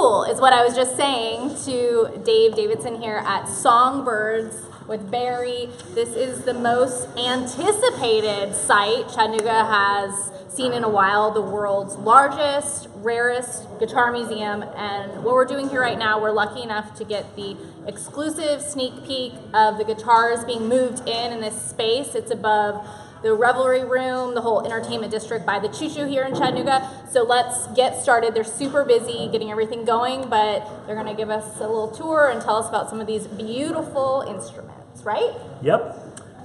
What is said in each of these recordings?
cool is what I was just saying to Dave Davidson here at Songbirds with Barry. This is the most anticipated site Chattanooga has seen in a while, the world's largest, rarest guitar museum. And what we're doing here right now, we're lucky enough to get the exclusive sneak peek of the guitars being moved in this space. It's above the Revelry Room, the whole entertainment district by the Choo Choo here in Chattanooga. So let's get started. They're super busy getting everything going, but they're gonna give us a little tour and tell us about some of these beautiful instruments, right? Yep.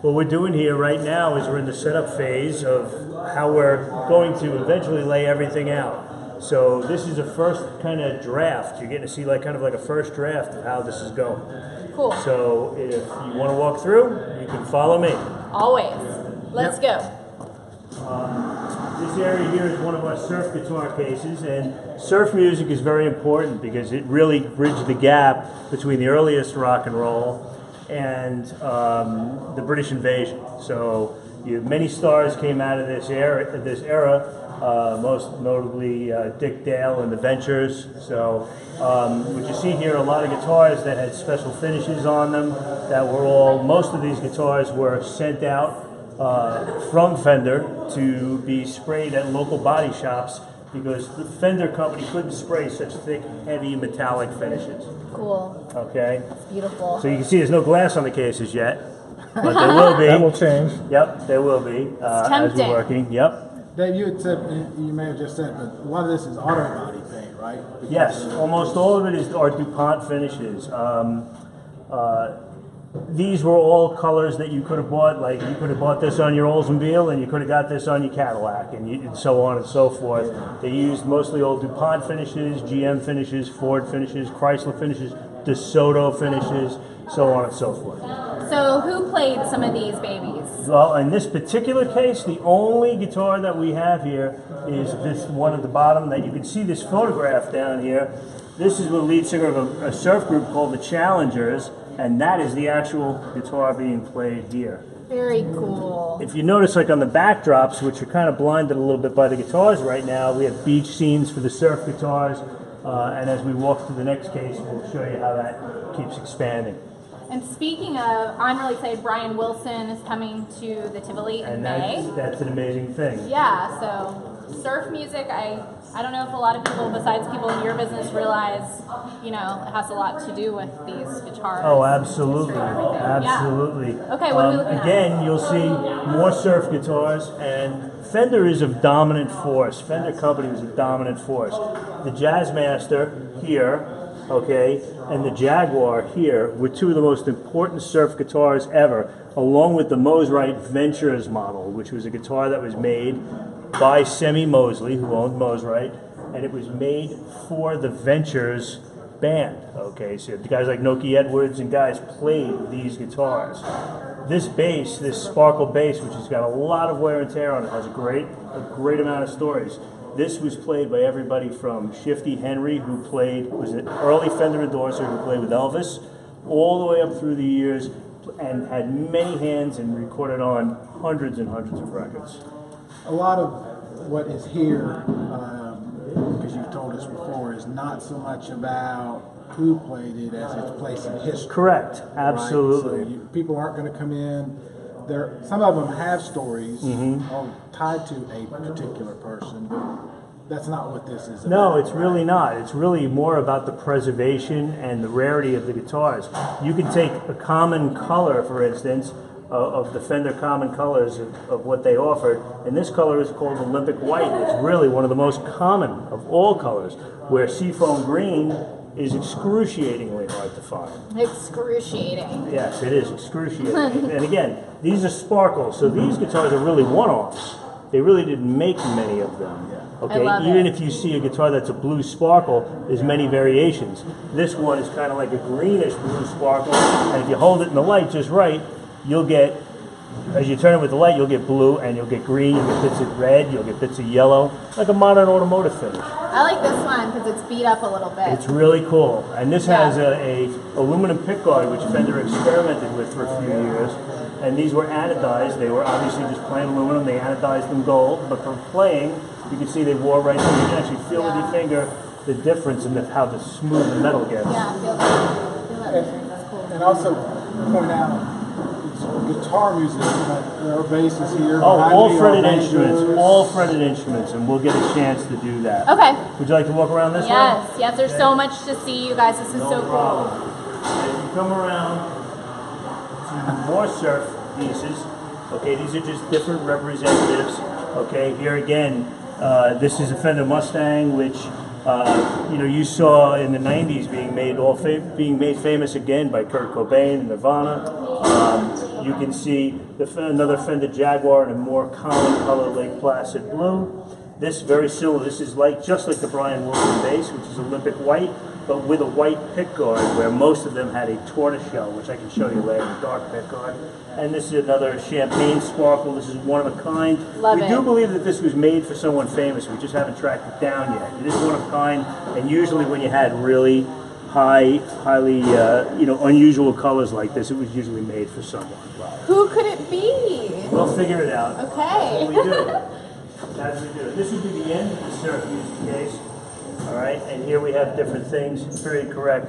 What we're doing here right now is we're in the setup phase of how we're going to eventually lay everything out. So this is a first kind of draft. You're getting to see kind of like a first draft of how this is going. Cool. So if you want to walk through, you can follow me. Always. Let's go. This area here is one of our surf guitar cases, and surf music is very important because it really bridged the gap between the earliest rock and roll and the British invasion. So many stars came out of this era, most notably Dick Dale and the Ventures. So what you see here are a lot of guitars that had special finishes on them that were most of these guitars were sent out from Fender to be sprayed at local body shops because the Fender company couldn't spray such thick, heavy, metallic finishes. Cool. Okay. That's beautiful. So you can see there's no glass on the cases yet, but there will be. That will change. Yep, there will be as we're working. Yep. Dave, you had said, you may have just said, but a lot of this is auto body paint, right? Yes, almost all of it is our DuPont finishes. These were all colors that you could have bought, like you could have bought this on your Oldsmobile and you could have got this on your Cadillac and so on and so forth. They used mostly old DuPont finishes, GM finishes, Ford finishes, Chrysler finishes, DeSoto finishes, so on and so forth. So who played some of these babies? Well, in this particular case, the only guitar that we have here is this one at the bottom that you can see this photograph down here. This is the lead singer of a surf group called the Challengers, and that is the actual guitar being played here. Very cool. If you notice, on the backdrops, which are kind of blinded a little bit by the guitars right now, we have beach scenes for the surf guitars, and as we walk through the next case, we'll show you how that keeps expanding. And speaking of, I'm really excited, Brian Wilson is coming to the Tivoli in May. That's an amazing thing. Yeah, so surf music, I don't know if a lot of people besides people in your business realize, it has a lot to do with these guitars. Oh, absolutely. Absolutely. Yeah. Okay, what are we looking at? Again, you'll see more surf guitars, and Fender is a dominant force. Fender Company was a dominant force. The Jazzmaster here, okay, and the Jaguar here were two of the most important surf guitars ever, along with the Mosrite Ventures model, which was a guitar that was made by Semi Mosley, who owned Mosrite, and it was made for the Ventures band. Okay, so the guys like Noki Edwards and guys played these guitars. This bass, this Sparkle bass, which has got a lot of wear and tear on it, has a great amount of stories. This was played by everybody from Shifty Henry, who was an early Fender endorser who played with Elvis, all the way up through the years, and had many hands and recorded on hundreds and hundreds of records. A lot of what is here, because you've told us before, is not so much about who played it as its place in history. Correct, absolutely. Right? So people aren't going to come in. Some of them have stories tied to a particular person, but that's not what this is about. No, it's really not. It's really more about the preservation and the rarity of the guitars. You can take a common color, for instance, of the Fender common colors of what they offered, and this color is called Olympic White. It's really one of the most common of all colors, where Seafoam Green is excruciatingly hard to find. Excruciating. Yes, it is excruciating. And again, these are sparkles, so these guitars are really one-offs. They really didn't make many of them. Okay, even if you see a guitar that's a blue sparkle, there's many variations. This one is kind of like a greenish blue sparkle, and if you hold it in the light just right, you'll get, as you turn it with the light, you'll get blue and you'll get green, you'll get bits of red, you'll get bits of yellow, like a modern automotive finish. I like this one because it's beat up a little bit. It's really cool. And this has a aluminum pickguard, which Fender experimented with for a few years. And these were anodized. They were obviously just plain aluminum. They anodized them gold. But for playing, you can see they wore right through. You can actually feel with your finger the difference in how the smooth the metal gets. Yeah, I feel that. That's cool. And also point out, it's guitar music, there are basses here. Oh, behind all me are fretted banjos. instruments, all fretted instruments, and we'll get a chance to do that. Okay. Would you like to walk around this way? Yes, there's so much to see, you guys. This is No so cool. problem. As you come around to more surf pieces, okay, these are just different representatives. Okay, here again, this is a Fender Mustang, which you saw in the '90s being made famous again by Kurt Cobain and Nirvana. You can see another Fender Jaguar in a more common color, Lake Placid blue. This very similar. This is just like the Brian Wilson bass, which is Olympic white, but with a white pickguard, where most of them had a tortoiseshell, which I can show you later, a dark pickguard. And this is another champagne sparkle. This is one of a kind. Love we it. do believe that this was made for someone famous. We just haven't tracked it down yet. It is one of a kind, and usually when you had really highly unusual colors like this, it was usually made for someone. Who could it be? We'll figure it out. Okay. That's what we do. That's what we do. This would be the end of the surf music case. All right, and here we have different things. Very correct.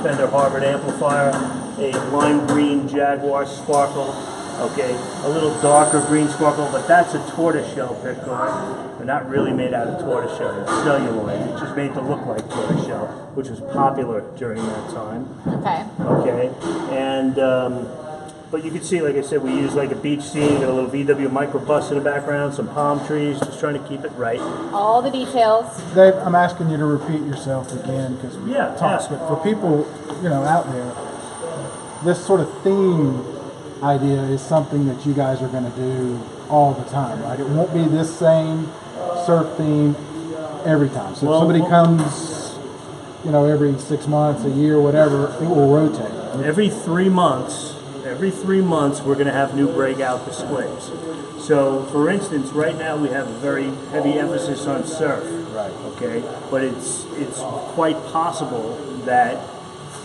Fender Harvard amplifier, a lime green Jaguar sparkle. Okay, a little darker green sparkle, but that's a tortoiseshell pickguard. They're not really made out of tortoiseshell. It's celluloid. It's just made to look like tortoiseshell, which was popular during that time. Okay. Okay, and but you can see, like I said, we use like a beach scene, got a little VW microbus in the background, some palm trees, just trying to keep it right. All the details. Dave, I'm asking you to repeat yourself again because we Yeah, talked, yeah. but for people, out there, this sort of theme idea is something that you guys are going to do all the time, right? It won't be this same surf theme every time. So if somebody comes, every 6 months, a year, whatever, it will rotate. Every 3 months, we're going to have new breakout displays. So, for instance, right now we have a very heavy emphasis on surf. Right. Okay, but it's quite possible that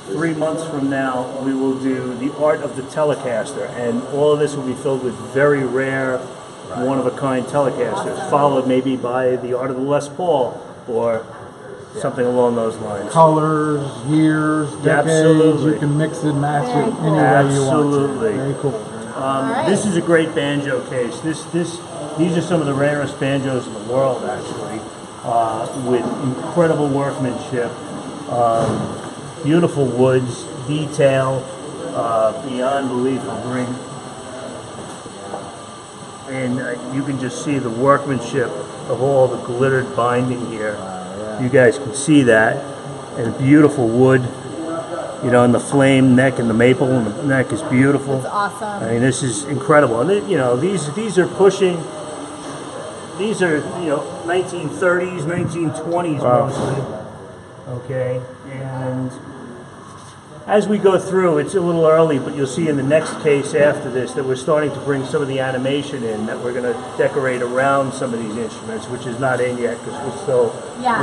3 months from now we will do the art of the Telecaster, and all of this will be filled with very rare, one-of-a-kind Telecasters, followed maybe by the art of the Les Paul or something along those lines. Colors, years, decades, Absolutely. you can mix and match it any way you want Absolutely. to. Very cool. This is a great banjo case. These are some of the rarest banjos in the world, actually, with incredible workmanship, beautiful woods, detail, beyond belief. I'll bring, and you can just see the workmanship of all the glittered binding here. You guys can see that, and beautiful wood, and the flame neck and the maple and the neck is beautiful. That's awesome. I mean, this is incredible, and these are pushing. These are 1930s, 1920s mostly. Okay, and as we go through, it's a little early, but you'll see in the next case after this that we're starting to bring some of the animation in that we're going to decorate around some of these instruments, which is not in yet because we're still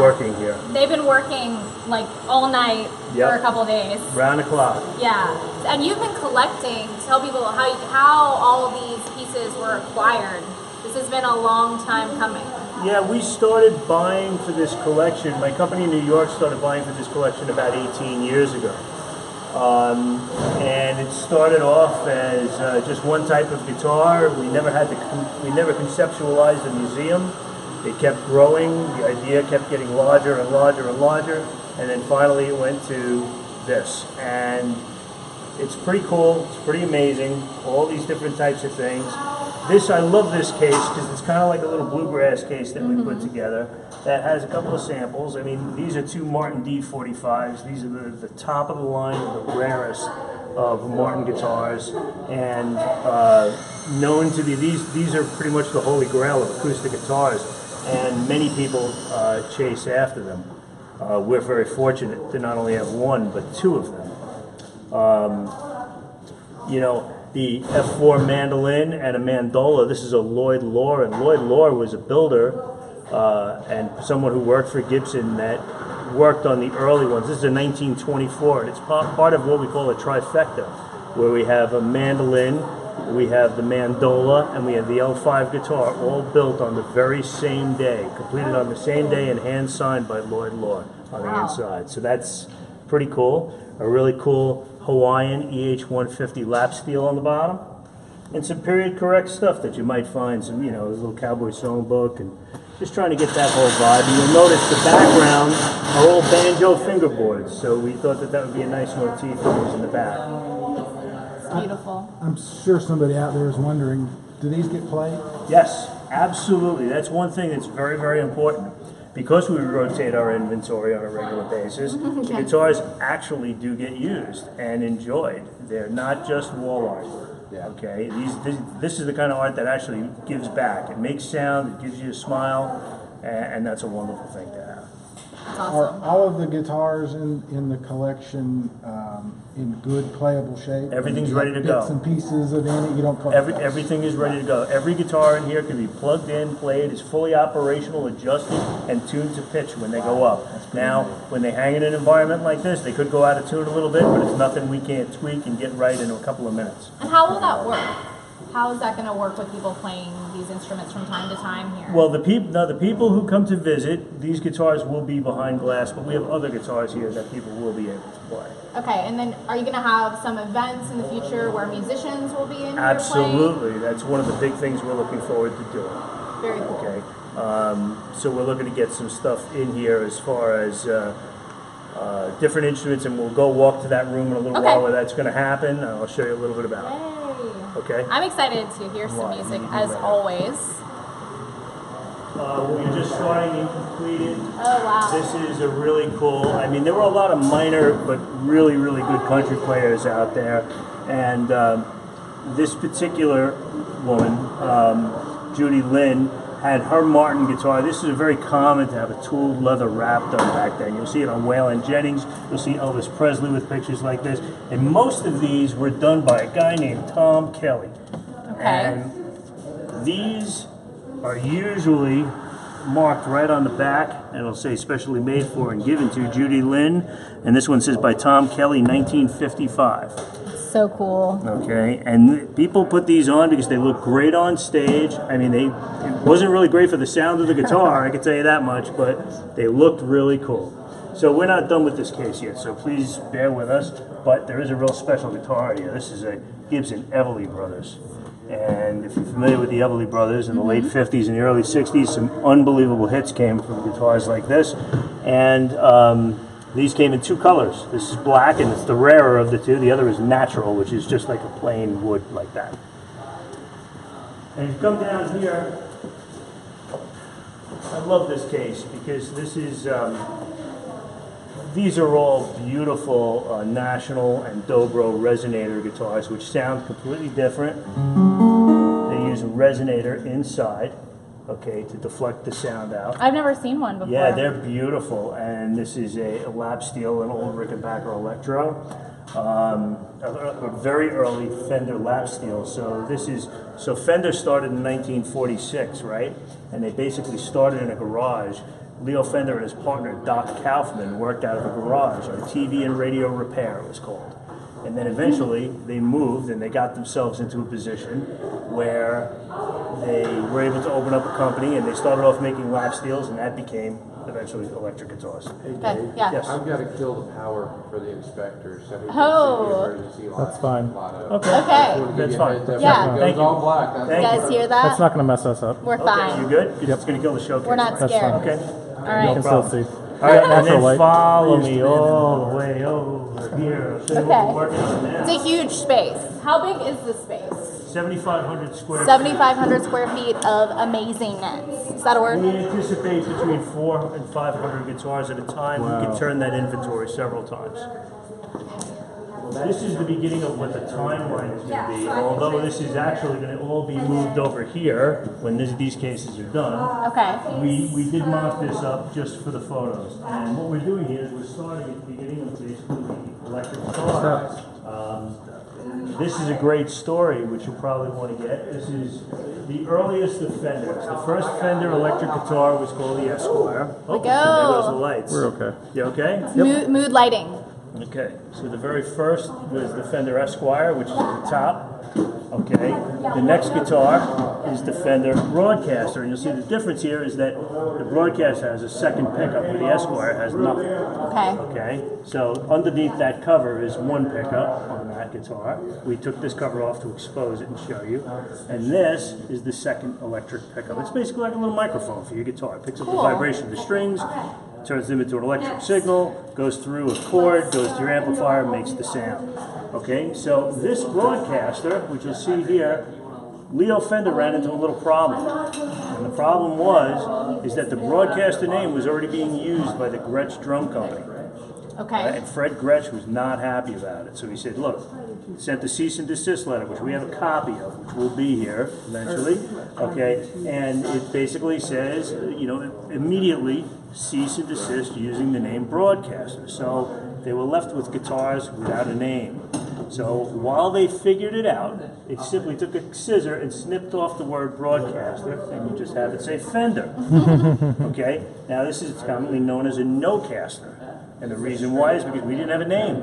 working here. They've been working like all night for a couple of days. Round the clock. Yeah, and you've been collecting. Tell people how all these pieces were acquired. This has been a long time coming. Yeah, we started buying for this collection. My company in New York started buying for this collection about 18 years ago. And it started off as just one type of guitar. We never conceptualized a museum. It kept growing. The idea kept getting larger and larger and larger, and then finally it went to this. And it's pretty cool. It's pretty amazing. All these different types of things. I love this case because it's kind of like a little bluegrass case that we put together that has a couple of samples. I mean, these are two Martin D45s. These are the top of the line, the rarest of Martin guitars, and known to be these are pretty much the holy grail of acoustic guitars, and many people chase after them. We're very fortunate to not only have one but two of them. The F4 mandolin and a mandola. This is a Lloyd Loar, and Lloyd Loar was a builder and someone who worked for Gibson that worked on the early ones. This is a 1924, and it's part of what we call a trifecta, where we have a mandolin, we have the mandola, and we have the L5 guitar, all built on the very same day, completed on the same day and hand signed by Lloyd Law on the inside. So that's pretty cool. A really cool Hawaiian EH-150 lap steel on the bottom, and some period correct stuff that you might find, some, this little cowboy songbook, and just trying to get that whole vibe. And you'll notice the background are all banjo fingerboards, so we thought that would be a nice motif to use in the back. It's beautiful. I'm sure somebody out there is wondering, do these get played? Yes, absolutely. That's one thing that's very, very important. Because we rotate our inventory on a regular basis, the guitars actually do get used and enjoyed. They're not just wall art. Yeah. Okay, this is the kind of art that actually gives back. It makes sound, it gives you a smile, and that's a wonderful thing to have. That's Are awesome. all of the guitars in the collection in good playable shape? Everything's ready to go. Bits and pieces of any, you don't play. Everything is ready to go. Every guitar in here can be plugged in, played, is fully operational, adjusted, and tuned to pitch when they go up. Now, when they hang in an environment like this, they could go out of tune a little bit, but it's nothing we can't tweak and get right in a couple of minutes. And how will that work? How is that going to work with people playing these instruments from time to time here? Well, the people who come to visit, these guitars will be behind glass, but we have other guitars here that people will be able to play. Okay, and then are you going to have some events in the future where musicians will be in here Absolutely. That's one of the big things we're looking forward to doing. playing? Very cool. Okay. So we're looking to get some stuff in here as far as different instruments, and we'll go walk to that room in a little while where that's going to happen. I'll show you a little bit about it. Yay. Okay. I'm excited to hear some music, as always. We're just starting and completed. Oh, wow. This is a really cool, there were a lot of minor but really, really good country players out there. And this particular woman, Judy Lynn, had her Martin guitar. This is very common to have a tooled leather wrap done back then. You'll see it on Waylon Jennings. You'll see Elvis Presley with pictures like this. And most of these were done by a guy named Tom Kelly. Okay. And these are usually marked right on the back, and it'll say specially made for and given to Judy Lynn. And this one says by Tom Kelly, 1955. So cool. Okay, and people put these on because they look great on stage. It wasn't really great for the sound of the guitar, I can tell you that much, but they looked really cool. So we're not done with this case yet, so please bear with us, but there is a real special guitar here. This is a Gibson Everly Brothers. And if you're familiar with the Everly Brothers, in the late 50s and the early 60s, some unbelievable hits came from guitars like this. And these came in two colors. This is black, and it's the rarer of the two. The other is natural, which is just like a plain wood like that. And if you come down here, I love this case because this is, these are all beautiful National and Dobro resonator guitars, which sound completely different. They use a resonator inside, okay, to deflect the sound out. I've never seen one before. Yeah, they're beautiful, and this is a lap steel, an old Rickenbacker Electro, a very early Fender lap steel. So Fender started in 1946, right? And they basically started in a garage. Leo Fender and his partner Doc Kaufman worked out of a garage on TV and radio repair, it was called. And then eventually they moved and they got themselves into a position where they were able to open up a company, and they started off making lap steels, and that became eventually electric guitars. Okay, yeah. Yes. I've got to kill the power for the inspector, so he can Oh. see the emergency light. That's fine. Okay. Okay. That's fine. Yeah. It Thank goes all you. black. That's You Thank guys hear that? That's not going to mess us up. We're Okay, fine. you good? Because it's going to kill the showcase. We're not right? scared. fine. Okay. All You right. can problem. still see. All right, and Natural then light. follow Used to me be in all the way over here. I'll show you what Okay. we're working on now. It's a huge space. How big is this space? 7,500 square feet. 7,500 square feet of amazingness. Is that a We word? anticipate between 400 and 500 guitars at a time. Wow. We can turn that inventory several times. This is the beginning of what the timeline is going to be. Although this is actually going to all be moved over here when these cases are done. Okay. We did mock this up just for the photos. And what we're doing here is we're starting at the beginning of basically the electric guitar. This is a great story, which you'll probably want to get. This is the earliest of Fenders. The first Fender electric guitar was called the Esquire. Oh, go. there goes the lights. We're okay. You okay? Mood lighting. Okay, so the very first was the Fender Esquire, which is at the top. Okay, the next guitar is the Fender Broadcaster, and you'll see the difference here is that the Broadcaster has a second pickup, and the Esquire has nothing. Okay. Okay, so underneath that cover is one pickup on that guitar. We took this cover off to expose it and show you, and this is the second electric pickup. It's basically like a little microphone for your guitar. It picks up the vibration of the strings, turns them into an electric signal, goes through a cord, goes to your amplifier, makes the sound. Okay, so this Broadcaster, which you'll see here, Leo Fender ran into a little problem. And the problem is that the Broadcaster name was already being used by the Gretsch Drum Company. Okay. And Fred Gretsch was not happy about it. So he said, look, sent the cease and desist letter, which we have a copy of, which will be here eventually. Okay, and it basically says, you know, immediately cease and desist using the name Broadcaster. So they were left with guitars without a name. So while they figured it out, it simply took a scissor and snipped off the word Broadcaster, and you just have it say Fender. Okay, now this is commonly known as a no-caster. And the reason why is because we didn't have a name.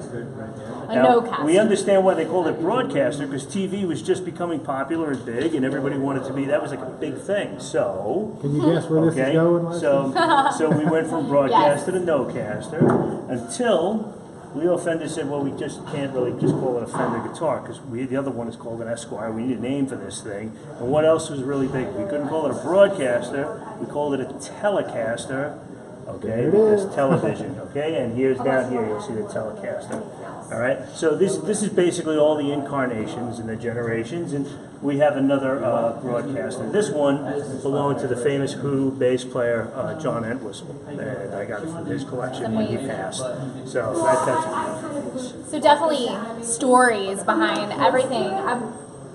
No-caster. We understand why they called it Broadcaster, because TV was just becoming popular and big, and everybody wanted to be, that was like a big thing. So, Can you guess where this is going? so we went from Broadcaster to no-caster until Leo Fender said, well, we just can't really just call it a Fender guitar, because the other one is called an Esquire. We need a name for this thing. And what else was really big? We couldn't call it a Broadcaster. We called it a Telecaster. Okay, because television, okay, and here's down here, you'll see the Telecaster. All right, so this is basically all the incarnations and the generations, and we have another Broadcaster. This one belonged to the famous Who bass player John Entwistle, and I got it from his collection when he passed. So that's So definitely stories behind everything.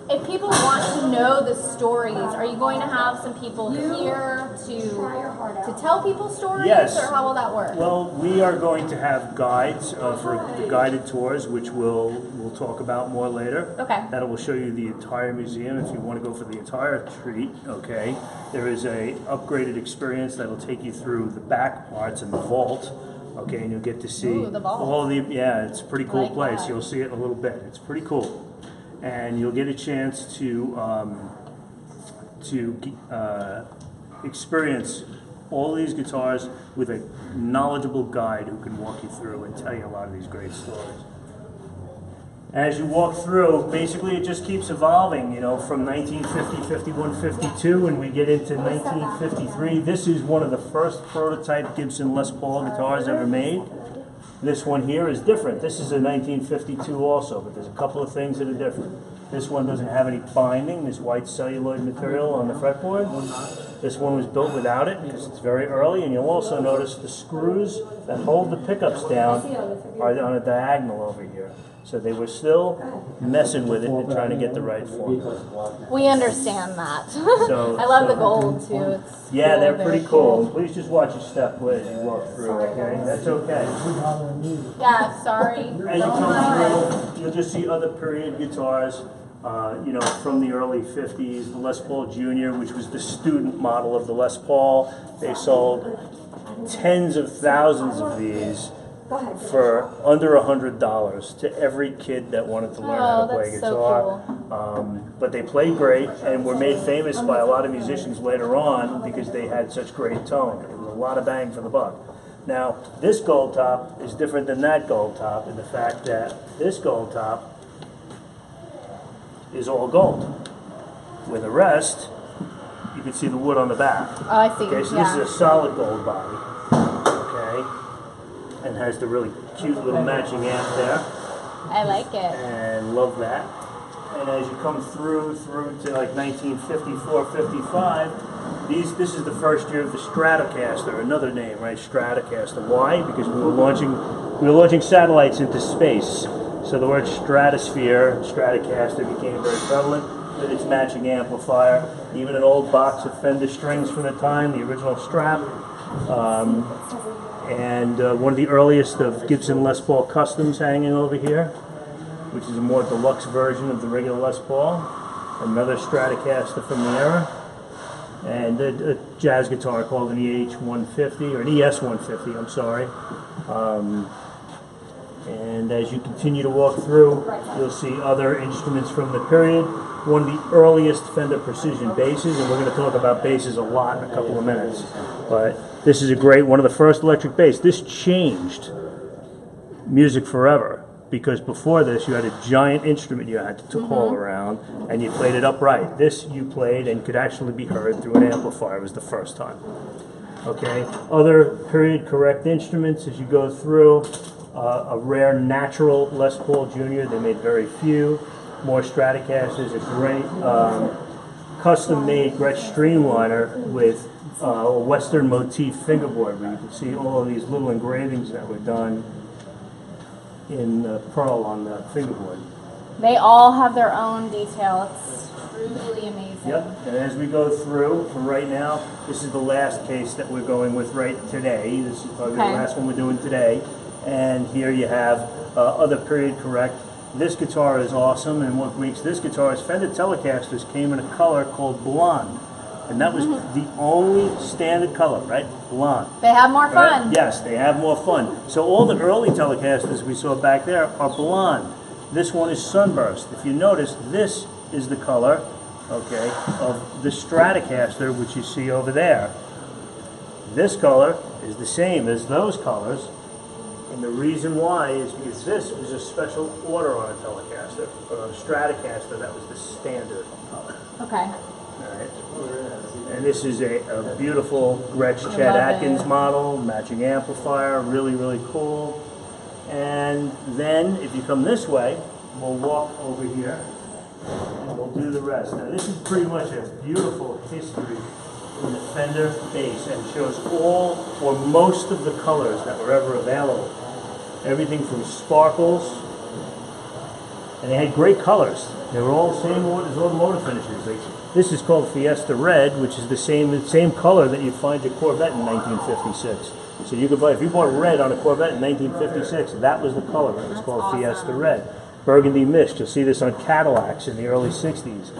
If people want to know the stories, are you going to have some people here to tell people stories? Yes. Or how will that work? Well, we are going to have guides for the guided tours, which we'll talk about more later. Okay. That will show you the entire museum if you want to go for the entire treat. Okay. There is a upgraded experience that will take you through the back parts and the vault. Okay, and you'll get to see Ooh, the vault. all the it's a pretty cool Like place. that. You'll see it in a little bit. It's pretty cool. And you'll get a chance to experience all these guitars with a knowledgeable guide who can walk you through and tell you a lot of these great stories. As you walk through, basically it just keeps evolving, you know, from 1950, 51, 52, and we get into 1953. This is one of the first prototype Gibson Les Paul guitars ever made. This one here is different. This is a 1952 also, but there's a couple of things that are different. This one doesn't have any binding, this white celluloid material on the fretboard. This one was built without it because it's very early, and you'll also notice the screws that hold the pickups down are on a diagonal over here. So they were still messing with it and trying to get the right formula. We understand that. So, I love the gold too. It's yeah, cool, they're very pretty cool. Please just watch your step as you walk through, okay? That's okay. Yeah, sorry. As you come through, you'll just see other period guitars, you know, from the early 50s, the Les Paul Jr., which was the student model of the Les Paul. They sold tens of thousands of these for under $100 to every kid that wanted to learn how to play that's guitar. so But they played great and were made famous by a lot of musicians later on because they had such great tone. It was a lot of bang for the buck. Now, this gold top is different than that gold top in the fact that this gold top is all gold. With the rest, you can see the wood on the back. Oh, I see. Okay, so yeah. this is a solid gold body. Okay, and has the really cute little matching amp there. I like it. And love that. And as you come through to like 1954, 55, this is the first year of the Stratocaster, another name, right? Stratocaster. Why? Because we were launching satellites into space. So the word stratosphere, Stratocaster became very prevalent with its matching amplifier. Even an old box of Fender strings from the time, the original Strat. And one of the earliest of Gibson Les Paul Customs hanging over here, which is a more deluxe version of the regular Les Paul. Another Stratocaster from the era. And a jazz guitar called an EH-150, or an ES-150, I'm sorry. And as you continue to walk through, you'll see other instruments from the period. One of the earliest Fender Precision basses, and we're going to talk about basses a lot in a couple of minutes. But this is a great, one of the first electric bass. This changed music forever, because before this you had a giant instrument you had to haul around, and you played it upright. This you played and could actually be heard through an amplifier. It was the first time. Okay, other period correct instruments as you go through. A rare natural Les Paul Jr. They made very few. More Stratocasters, a great custom-made Gretsch Streamliner with a Western motif fingerboard, where you can see all of these little engravings that were done in pearl on the fingerboard. They all have their own detail. It's truly amazing. Yep, and as we go through, for right now, this is the last case that we're going with right today. This is probably the last one we're doing today. And here you have other period correct. This guitar is awesome, and what makes this guitar is Fender Telecasters came in a color called blonde. And that was the only standard color, right? Blonde. They have more fun. Right? Yes, they have more fun. So all the early Telecasters we saw back there are blonde. This one is sunburst. If you notice, this is the color, okay, of the Stratocaster, which you see over there. This color is the same as those colors. And the reason why is because this was a special order on a Telecaster, but on a Stratocaster that was the standard color. Okay. Alright. And this is a beautiful Gretsch Chet Atkins model, matching amplifier, really, really cool. And then if you come this way, we'll walk over here and we'll do the rest. Now this is pretty much a beautiful history in the Fender bass, and shows all or most of the colors that were ever available. Everything from sparkles, and they had great colors. They were all the same as automotive finishes. This is called Fiesta Red, which is the same color that you find your Corvette in 1956. So you could buy, if you bought red on a Corvette in 1956, that was the color. It was called Fiesta Red. Burgundy Mist, you'll see this on Cadillacs in the early 60s.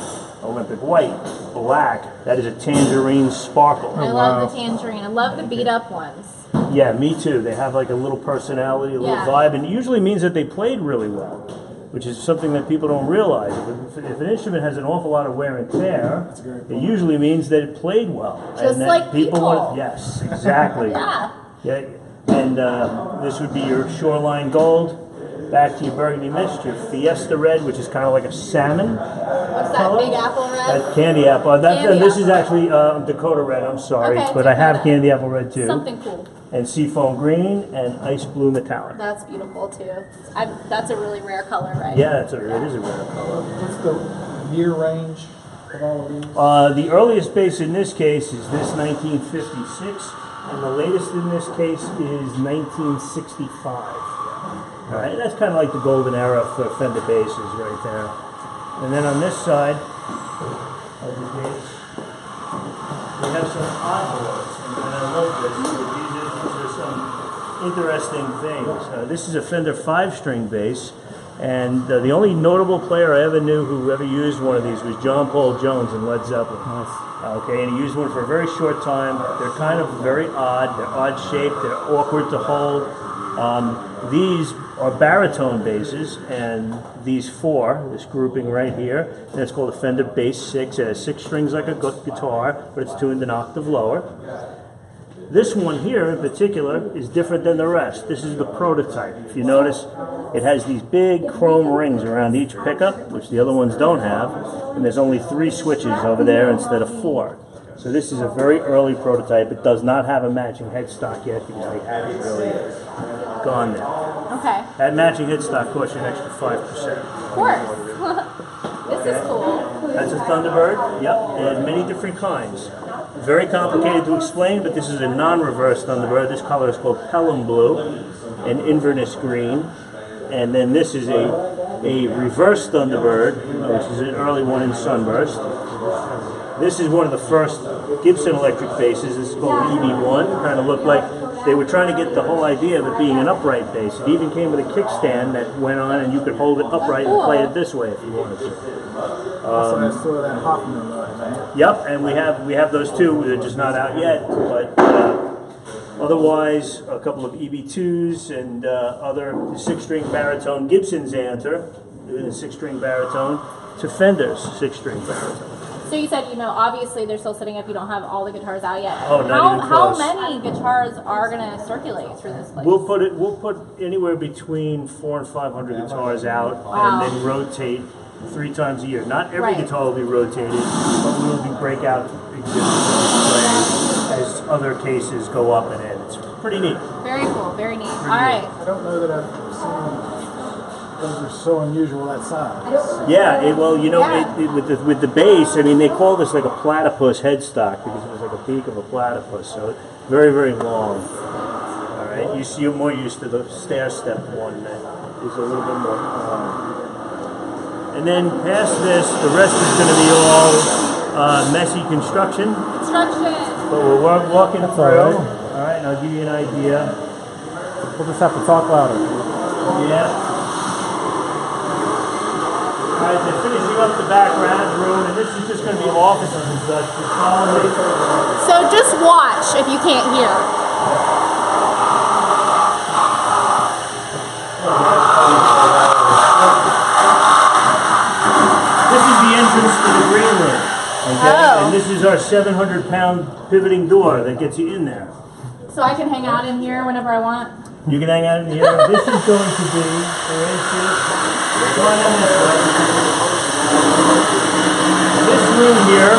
Olympic White, black, that is a tangerine sparkle. I love the tangerine. I love the beat up ones. Yeah, me too. They have like a little personality, a little vibe, and it usually means that they played really well, which is something that people don't realize. If an instrument has an awful lot of wear and tear, it usually means that it played well. Just and that like people. Yes, exactly. Yeah. And this would be your Shoreline Gold. Back to your Burgundy Mist, your Fiesta Red, which is kind of like a salmon. What's that, color. Big Apple Red? That's Candy Apple. This is actually Dakota Red, I'm sorry. Okay, but I have Dakota. Candy Apple Red too. Something cool. And Seafoam Green and Ice Blue Metallic. That's beautiful too. That's a really rare color, right? Yeah, it is a rare color. What's the year range of all of these? The earliest bass in this case is this 1956, and the latest in this case is 1965. All right, that's kind of like the golden era for Fender basses right there. And then on this side of the bass, we have some oddboards, and I love this. These are some interesting things. This is a Fender 5-string bass, and the only notable player I ever knew who ever used one of these was John Paul Jones in Led Zeppelin. Okay, and he used one for a very short time. They're kind of very odd. They're odd shaped. They're awkward to hold. These are baritone basses, and these four, this grouping right here, and it's called a Fender Bass 6. It has 6 strings like a guitar, but it's tuned an octave lower. This one here in particular is different than the rest. This is the prototype. If you notice, it has these big chrome rings around each pickup, which the other ones don't have, and there's only 3 switches over there instead of 4. So this is a very early prototype. It does not have a matching headstock yet because they haven't really gone there. Okay. That matching headstock costs you an extra 5%. Of course. This is cool. That's a Thunderbird. Yep, and many different kinds. Very complicated to explain, but this is a non-reverse Thunderbird. This color is called Pelham Blue and Inverness Green. And then this is a reverse Thunderbird, which is an early one in Sunburst. This is one of the first Gibson electric basses. This is called EB1. Kind of looked like they were trying to get the whole idea of it being an upright bass. It even came with a kickstand that went on, and you could hold it upright and play it this way if you wanted to. So that's sort of that Hoffman line, right? Yep, and we have those too. They're just not out yet. But Otherwise, a couple of EB2s and other 6-string baritone Gibson Xanter, 6-string baritone, to Fender's 6-string baritone. So you said, obviously they're still setting up. You don't have all the guitars out yet. Oh, not even How close. many guitars are gonna circulate through this place? We'll put anywhere between 400 and 500 guitars out, Wow. and then rotate 3 times a year. Not every Right. guitar will be rotated, but we will do breakout exhibits as other cases go up and in. It's pretty neat. Very cool. Very neat. Pretty All right. I don't know that I've seen those are so unusual that size. Yeah, Yeah. with the bass, I mean, they call this like a platypus headstock because it was like a beak of a platypus, so very, very long. All right, you're more used to the stair step one that is a little bit more. And then past this, the rest is going to be all messy construction, Construction. but we're walking That's through. all right. All right, and I'll give you an idea. We'll just have to talk louder. Yeah. All right, they're finishing up the background room, and this is just going to be offices and such. Just follow me. So just watch if you can't hear. This is the entrance to the green room. Okay? Oh. And this is our 700-pound pivoting door that gets you in there. So I can hang out in here whenever I want. You can hang out in here. This is going to be, for instance, come on in this way. This room here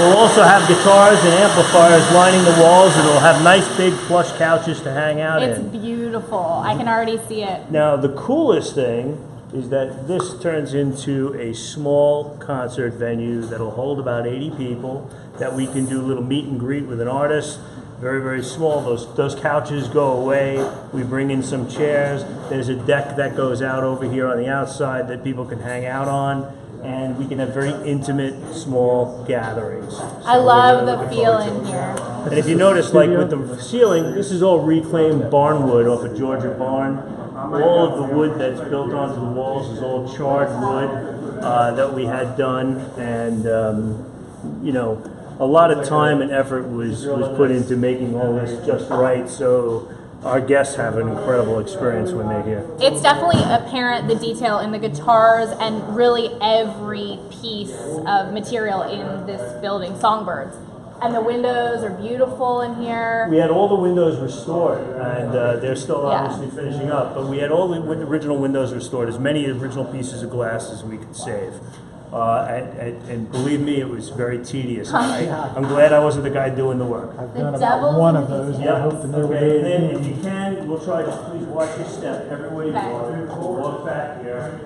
will also have guitars and amplifiers lining the walls, and it'll have nice big plush couches to hang out It's in. beautiful. I can already see it. Now, the coolest thing is that this turns into a small concert venue that'll hold about 80 people, that we can do a little meet and greet with an artist. Very, very small. Those couches go away. We bring in some chairs. There's a deck that goes out over here on the outside that people can hang out on, and we can have very intimate, small gatherings. I So love we're the looking feel forward to in it. here. And if you notice, like with the ceiling, this is all reclaimed barn wood off of Georgia Barn. All of the wood that's built onto the walls is all charred wood that we had done, and a lot of time and effort was put into making all this just right, so our guests have an incredible experience when they're here. It's definitely apparent, the detail in the guitars and really every piece of material in this building, Songbirds. And the windows are beautiful in here. We had all the windows restored, and they're still Yeah. obviously finishing up, but we had all the original windows restored, as many original pieces of glass as we could save. And believe me, it was very tedious. I'm glad I wasn't the guy doing the work. I've The done devil's about one in of the those, and details. I hope to never do Okay, it and then again. if you can, we'll try, just please watch your step everywhere you Okay. go. We'll walk back here.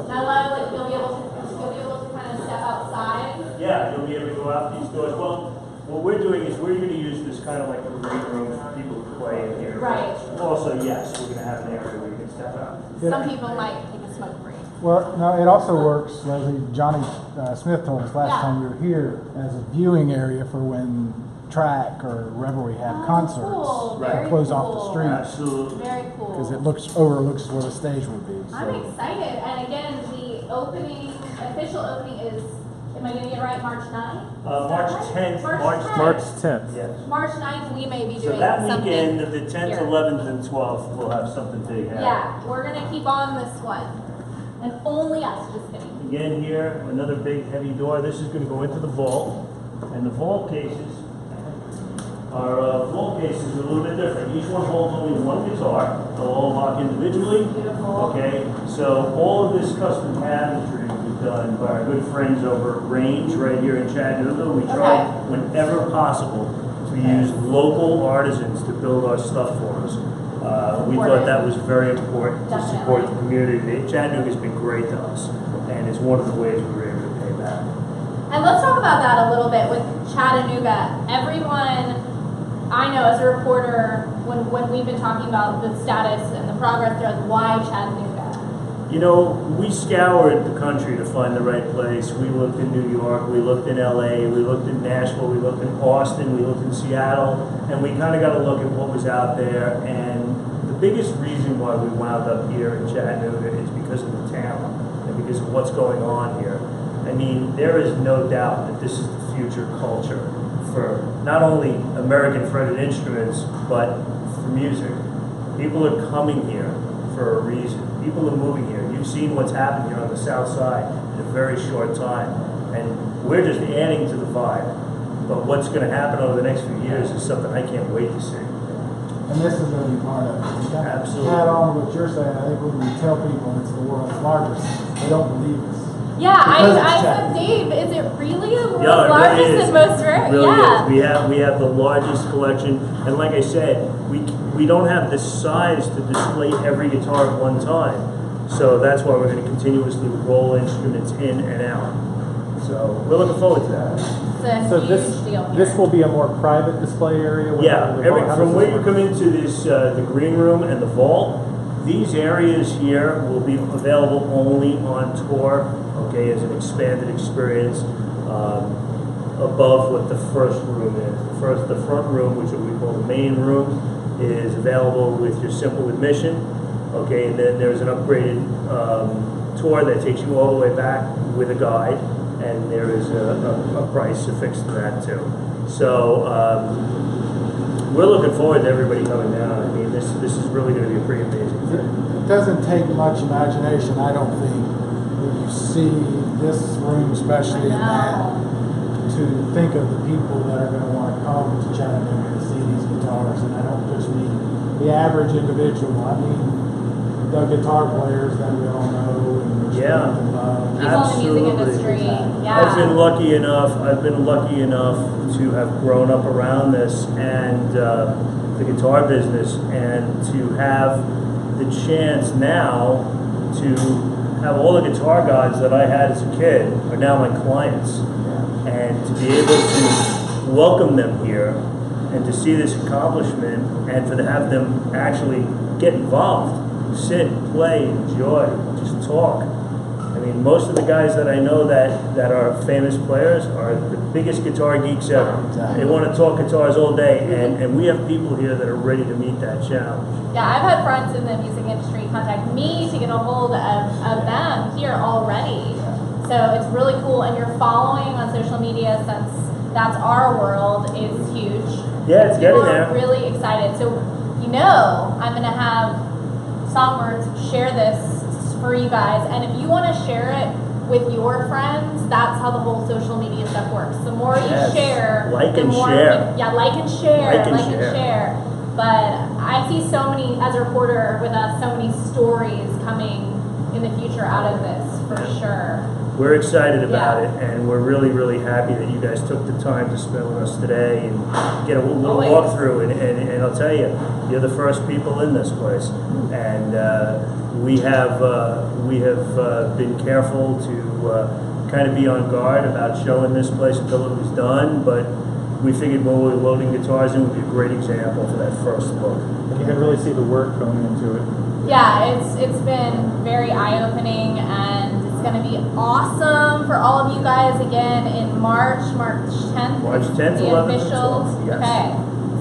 I love that you'll be able to kind of step outside. Yeah, you'll be able to go out these doors. Well, what we're doing is we're going to use this kind of like a great room for people to play in here. Right. Also, yes, we're going to have an area where you can step out. Some people might take a smoke break. Well, no, it also works, Leslie. Johnny Smith told us last Yeah. time we were here as a viewing area for when Track or Revelry have concerts. Cool. Right. Very Close off cool. the street. Absolutely. Because Very cool. it overlooks where the stage would be. I'm So. excited. And again, the official opening is, am I getting it right, March 9th? March 10th. March 10th. Yes. March 9th, we may be So doing that something. weekend of the 10th, here. 11th, and 12th, we'll have something big happen. Yeah, we're going to keep on this one. And only us, just kidding. Again here, another big heavy door. This is going to go into the vault. And the vault cases are a little bit different. Each one holds only one guitar. They'll all lock individually. Beautiful. Okay, so all of this custom cabinetry was done by our good friends over at Range right here in Chattanooga. We try whenever possible to use local artisans to build our stuff for us. We thought that was very important to support the community. Chattanooga's been great to us, and it's one of the ways we were able to pay back. And let's talk about that a little bit with Chattanooga. Everyone, I know as a reporter, when we've been talking about the status and the progress there, why Chattanooga? You know, we scoured the country to find the right place. We looked in New York, we looked in LA, we looked in Nashville, we looked in Austin, we looked in Seattle, and we kind of got to look at what was out there. And the biggest reason why we wound up here in Chattanooga is because of the talent and because of what's going on here. I mean, there is no doubt that this is the future culture for not only American fretted instruments, but for music. People are coming here for a reason. People are moving here. You've seen what's happened here on the South Side in a very short time, and we're just adding to the vibe. But what's going to happen over the next few years is something I can't wait to see. And this is going to be part of it. You kind of Absolutely. add on what you're saying. I think when we tell people it's the world's largest, they don't believe us. Yeah, Because it's I said, Chattanooga. Dave, is it really the world's Yeah, it largest really is. and most rare? It really Yeah. is. We have the largest collection, and like I said, we don't have the size to display every guitar at one time. So that's why we're going to continuously roll instruments in and out. So we're looking forward to that. It's a So huge this deal here. this will be a more private display area. where Yeah, the vault- how from does where this you work? come into this, the green room and the vault, these areas here will be available only on tour, okay, as an expanded experience, above what the first room is. The front room, which we call the main room, is available with your simple admission, okay, and then there's an upgraded tour that takes you all the way back with a guide, and there is a price affixed to that too. So we're looking forward to everybody coming down. I mean, this is really going to be a pretty amazing thing. It doesn't take much imagination, I don't think, when you see this room, especially in that, to think of the people that are going to want to come to Chattanooga to see these guitars. And I don't just mean the average individual, I mean the guitar players that we all know and respect Yeah. and love. People in the Absolutely. music industry. Yeah. I've been lucky enough to have grown up around this and the guitar business, and to have the chance now to have all the guitar guys that I had as a kid are now my clients, and to be able to welcome them here and to see this accomplishment, and for to have them actually get involved, sit, play, enjoy, just talk. I mean, most of the guys that I know that are famous players are the biggest guitar geeks ever. Exactly. They want to talk guitars all day, and we have people here that are ready to meet that challenge. Yeah, I've had friends in the music industry contact me to get a hold of them here already. So it's really cool, and your following on social media, since that's our world, is huge. Yeah, it's getting People are there. really excited. So I'm going to have Songbirds share this for you guys, and if you want to share it with your friends, that's how the whole social media stuff works. The more you Yes. share, Like the and more share. like and share, Like and share. But I see so many, as a reporter with us, so many stories coming in the future out of this, for sure. We're excited about Yeah. it, and we're really, really happy that you guys took the time to spend with us today and get a little Always. walkthrough. And I'll tell you, you're the first people in this place, and we have been careful to kind of be on guard about showing this place until it was done. But we figured when we were loading guitars in would be a great example for that first look. You can really see the work going into it. Yeah, it's been very eye-opening, and it's going to be awesome for all of you guys again in March 10th. March 10th, the 11th, and officials. 12th, yes. Okay,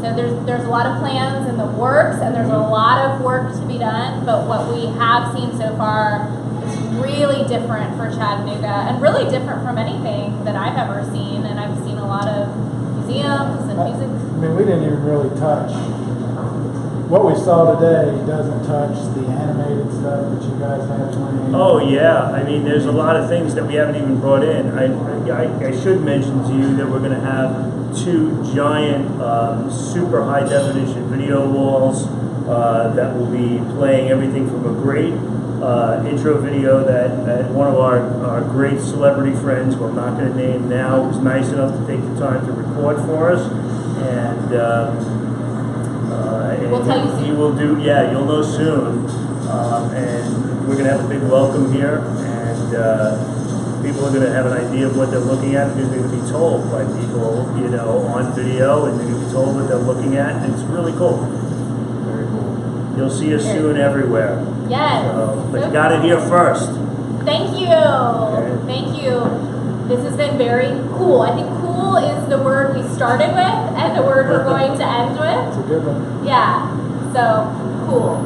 so there's a lot of plans in the works, and there's a lot of work to be done. But what we have seen so far is really different for Chattanooga, and really different from anything that I've ever seen. And I've seen a lot of museums and music. I mean, we didn't even really touch. What we saw today doesn't touch the animated stuff that you guys have playing. Oh yeah, I mean there's a lot of things that we haven't even brought in. I should mention to you that we're going to have two giant super high definition video walls that will be playing everything from a great intro video that one of our great celebrity friends, who I'm not going to name now, was nice enough to take the time to record for us, and We'll tell you soon. he will do, yeah, you'll know soon. And we're going to have a big welcome here, and people are going to have an idea of what they're looking at, because they're going to be told by people, on video, and they're going to be told what they're looking at, and it's really cool. Very cool. You'll see us soon everywhere. Yes. But you got it here first. Thank you. Thank you. This has been very cool. I think cool is the word we started with and the word we're going to end with. It's a good one. Yeah. So, cool.